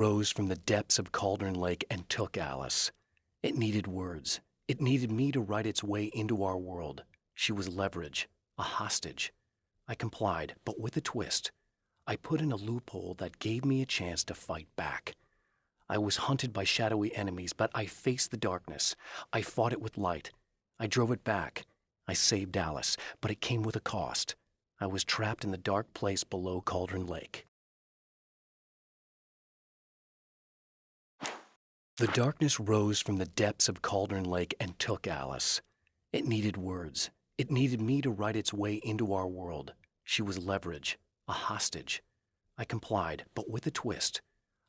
Rose from the depths of Cauldron Lake and took Alice. It needed words. It needed me to write its way into our world. She was leverage, a hostage. I complied, but with a twist. I put in a loophole that gave me a chance to fight back. I was hunted by shadowy enemies, but I faced the darkness. I fought it with light. I drove it back. I saved Alice, but it came with a cost. I was trapped in the dark place below Cauldron Lake. The darkness rose from the depths of Cauldron Lake and took Alice. It needed words. It needed me to write its way into our world. She was leverage, a hostage. I complied, but with a twist.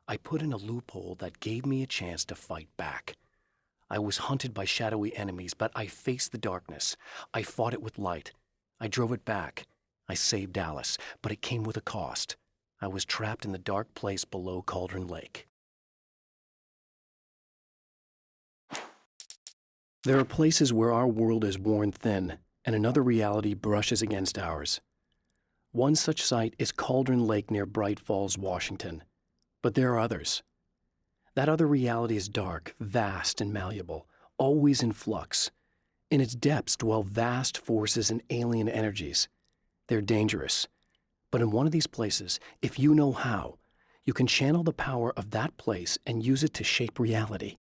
I put in a loophole that gave me a chance to fight back. I was hunted by shadowy enemies, but I faced the darkness. I fought it with light. I drove it back. I saved Alice, but it came with a cost. I was trapped in the dark place below Cauldron Lake. There are places where our world is worn thin, and another reality brushes against ours. One such site is Cauldron Lake near Bright Falls, Washington. But there are others. That other reality is dark, vast, and malleable, always in flux. In its depths dwell vast forces and alien energies. They're dangerous. But in one of these places, if you know how, you can channel the power of that place and use it to shape reality.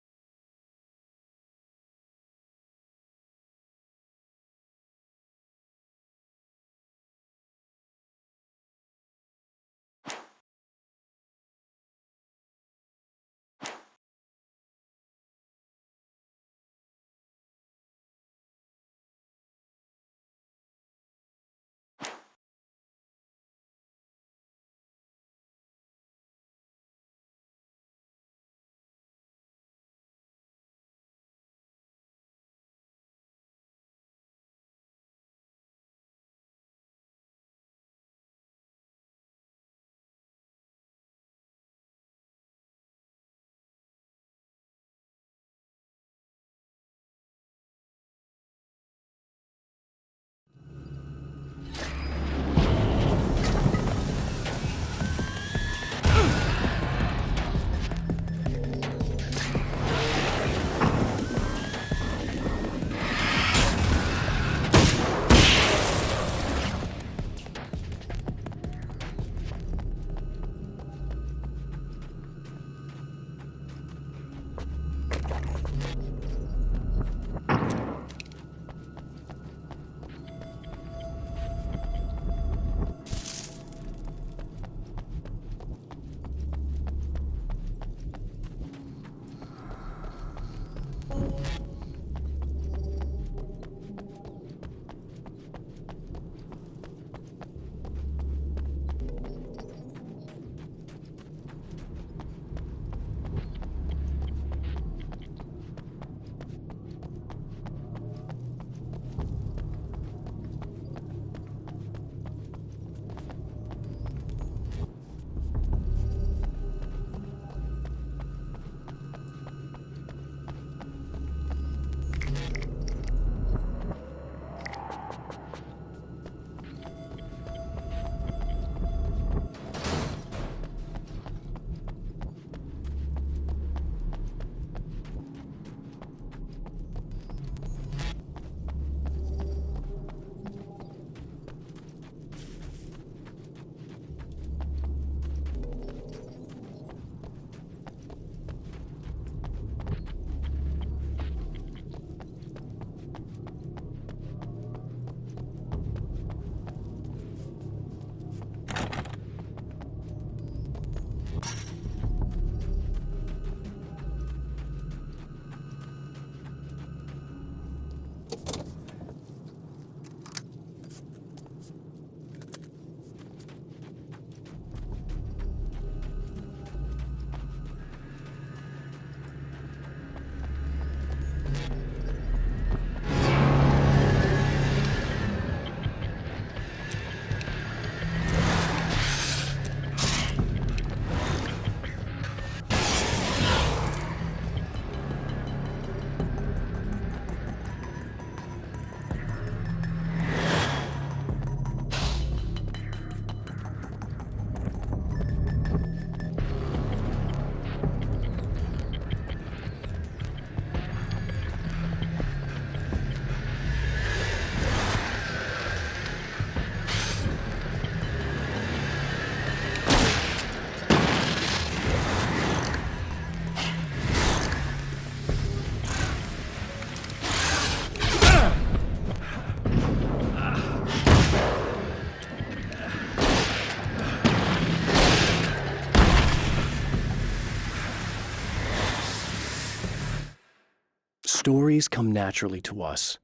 Stories come naturally to us.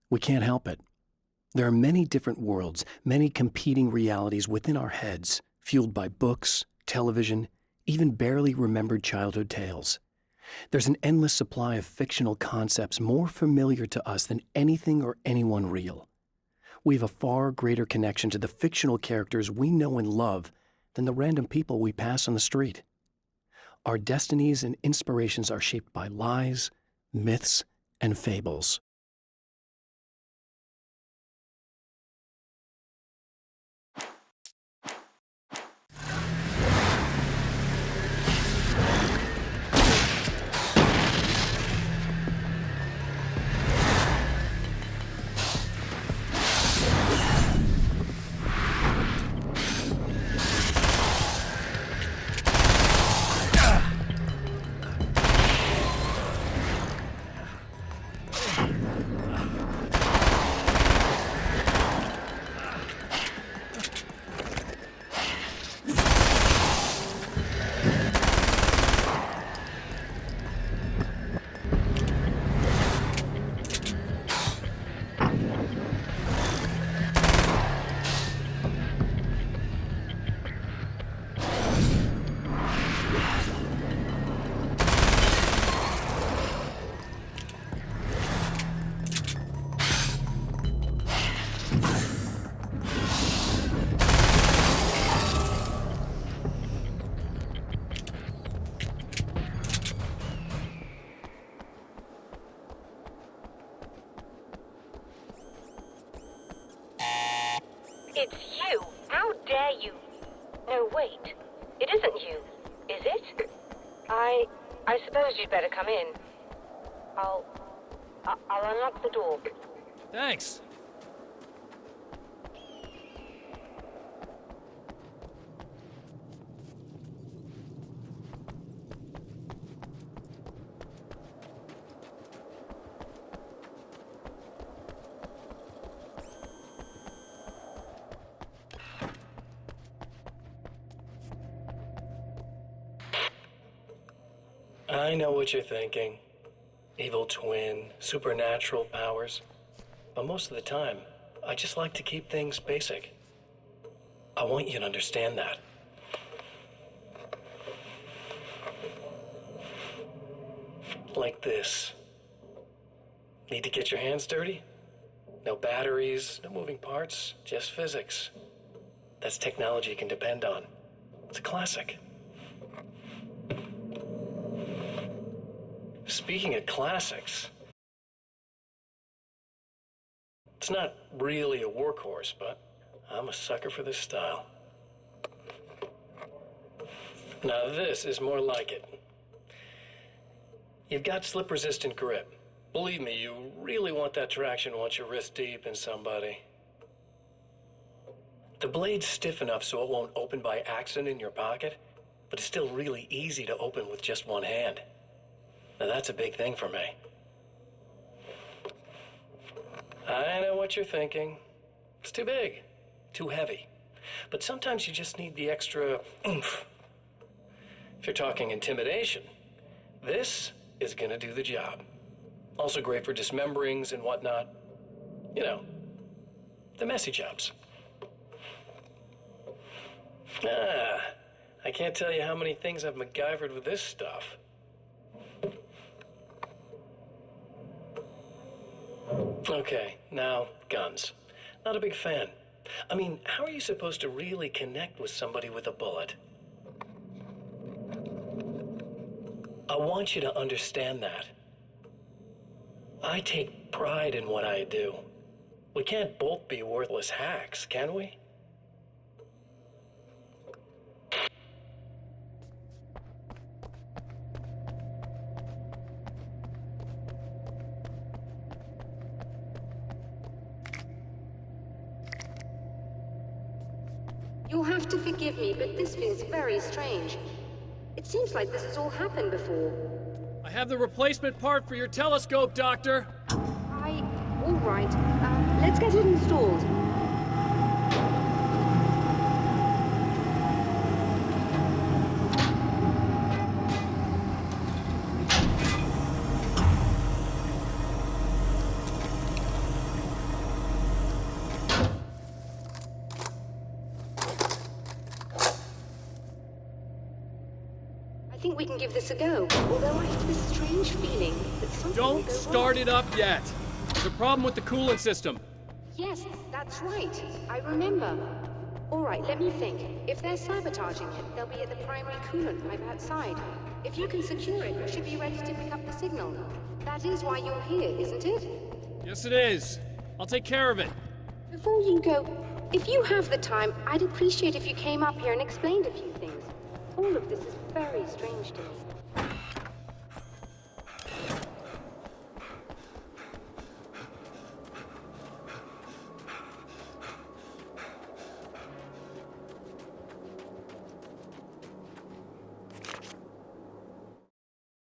We can't help it. There are many different worlds, many competing realities within our heads, fueled by books, television, even barely remembered childhood tales. There's an endless supply of fictional concepts more familiar to us than anything or anyone real. We have a far greater connection to the fictional characters we know and love than the random people we pass on the street. Our destinies and inspirations are shaped by lies, myths, and fables. It's you! How dare you! No, wait. It isn't you, is it? I suppose you'd better come in. I'll unlock the door. Thanks. I know what you're thinking. Evil twin, supernatural powers. But most of the time, I just like to keep things basic. I want you to understand that. Like this. Need to get your hands dirty? No batteries, no moving parts, just physics. That's technology you can depend on. It's a classic. Speaking of classics, it's not really a workhorse, but I'm a sucker for this style. Now this is more like it. You've got slip-resistant grip. Believe me, you really want that traction once you're wrist deep in somebody. The blade's stiff enough so it won't open by accident in your pocket, but it's still really easy to open with just one hand. Now that's a big thing for me. I know what you're thinking. It's too big, too heavy. But sometimes you just need the extra oomph. If you're talking intimidation, this is gonna do the job. Also great for dismemberings and whatnot. You know, the messy jobs. I can't tell you how many things I've MacGyvered with this stuff. Okay, now, guns. Not a big fan. I mean, how are you supposed to really connect with somebody with a bullet? I want you to understand that. I take pride in what I do. We can't both be worthless hacks, can we? You'll have to forgive me, but this feels very strange. It seems like this has all happened before. I have the replacement part for your telescope, Doctor. All right. Let's get it installed. think we can give this a go, although I have this strange feeling that something will Don't go start wrong. it up yet. There's a problem with the coolant system. Yes, that's right. I remember. All right, let me think. If they're sabotaging it, they'll be at the primary coolant pipe outside. If you can secure it, you should be ready to pick up the signal. That is why you're here, isn't it? Yes, it is. I'll take care of it. Before you go, if you have the time, I'd appreciate if you came up here and explained a few things. All of this is very strange to me.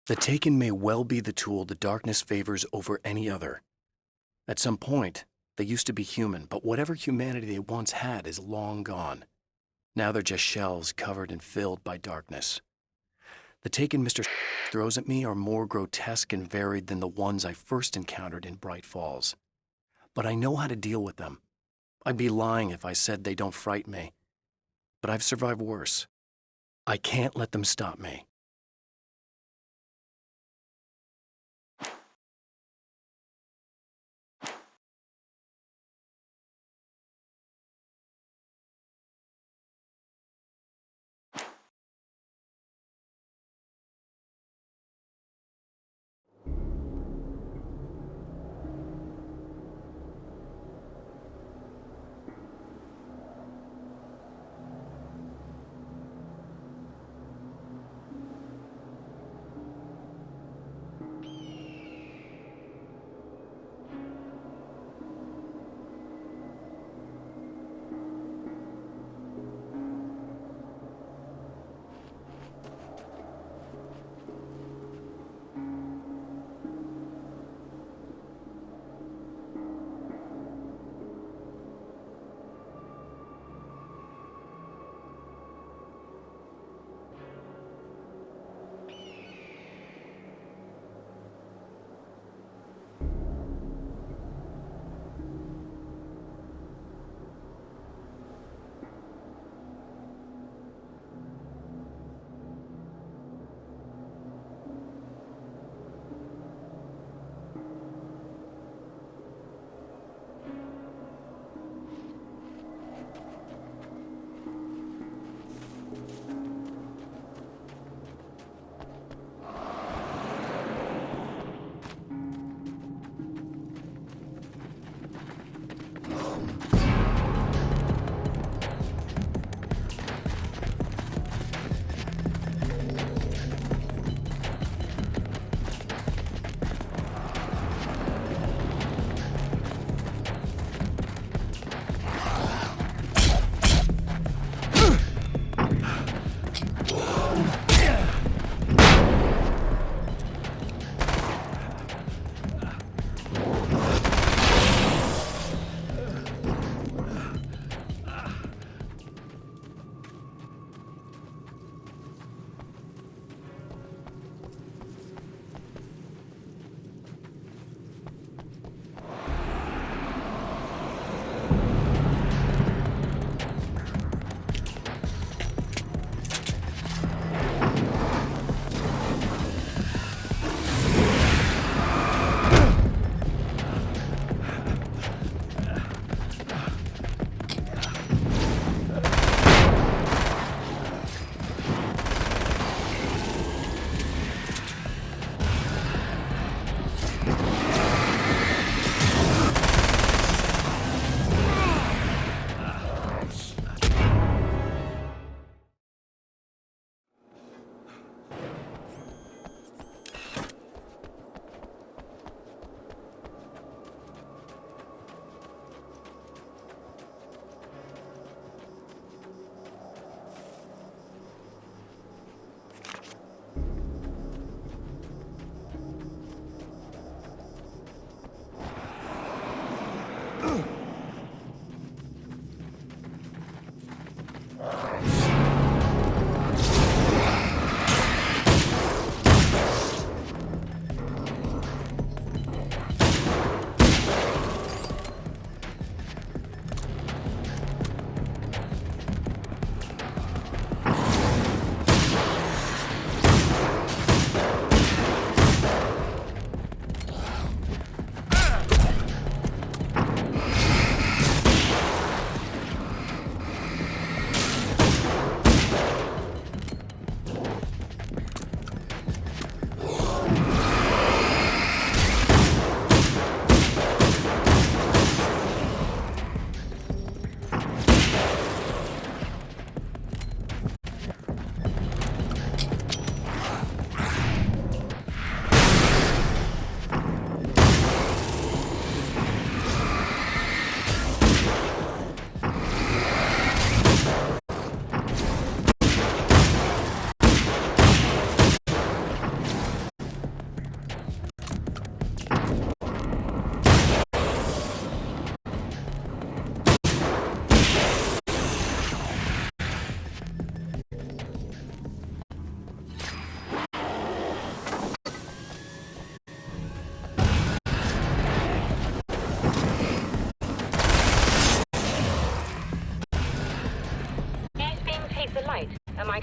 The Taken may well be the tool the darkness favors over any other. At some point, they used to be human, but whatever humanity they once had is long gone. Now they're just shells covered and filled by darkness. The Taken Mr. throws at me are more grotesque and varied than the ones I first encountered in Bright Falls. But I know how to deal with them. I'd be lying if I said they don't frighten me. But I've survived worse. I can't let them stop me.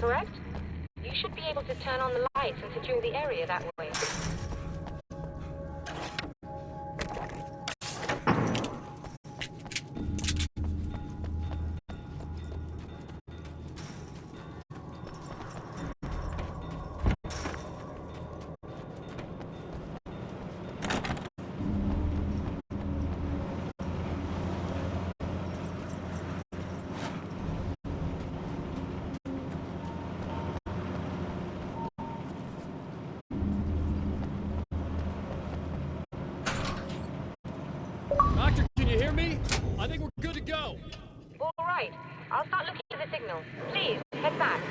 correct? You should be able to turn on the lights and secure the area that way. Doctor, can you hear me? I think we're good to go. All right. I'll start looking at the signal. Please, head back.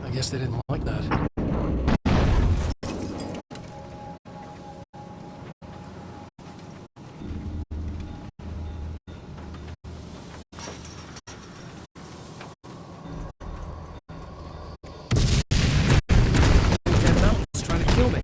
I guess they didn't like that. That mountain's trying to kill me.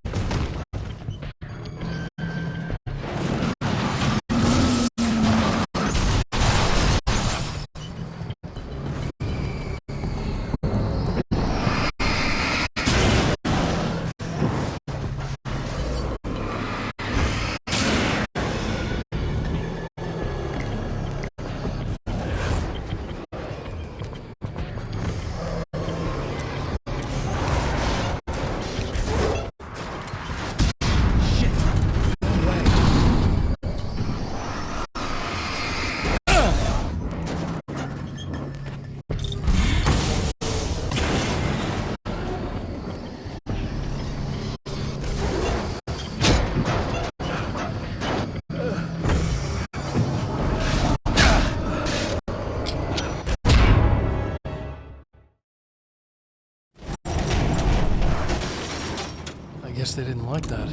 I guess they didn't like that.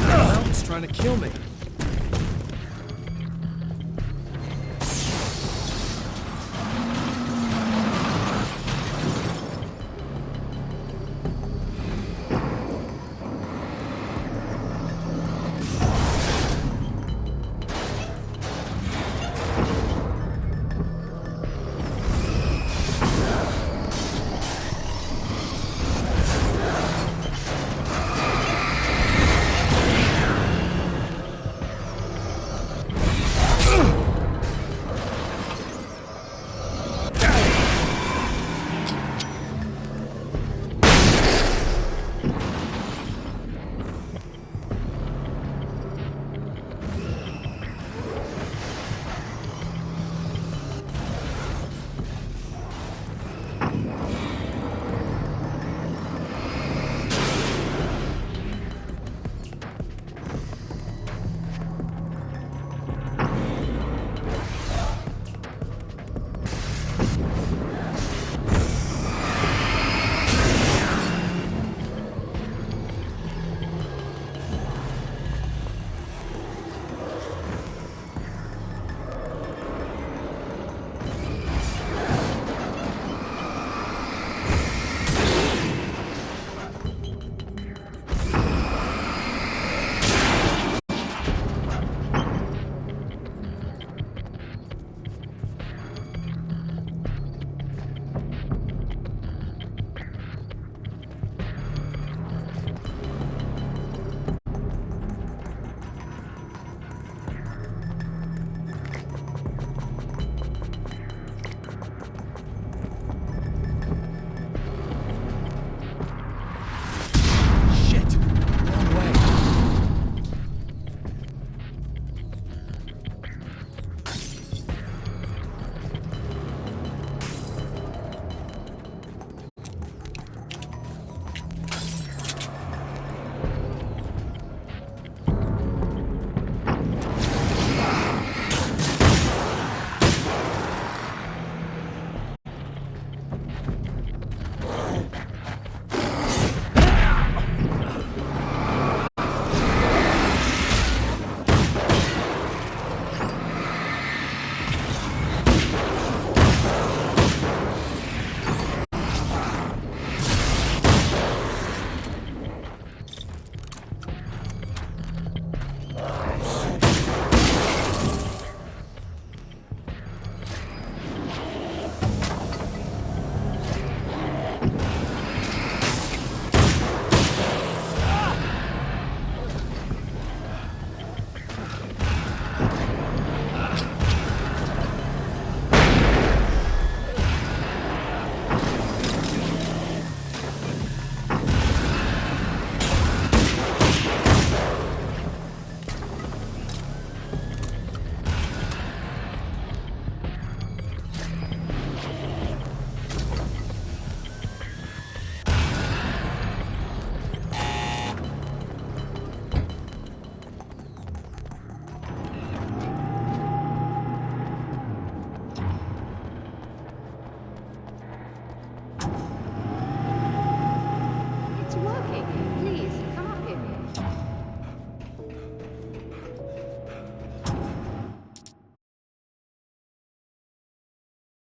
That mountain's trying to kill me.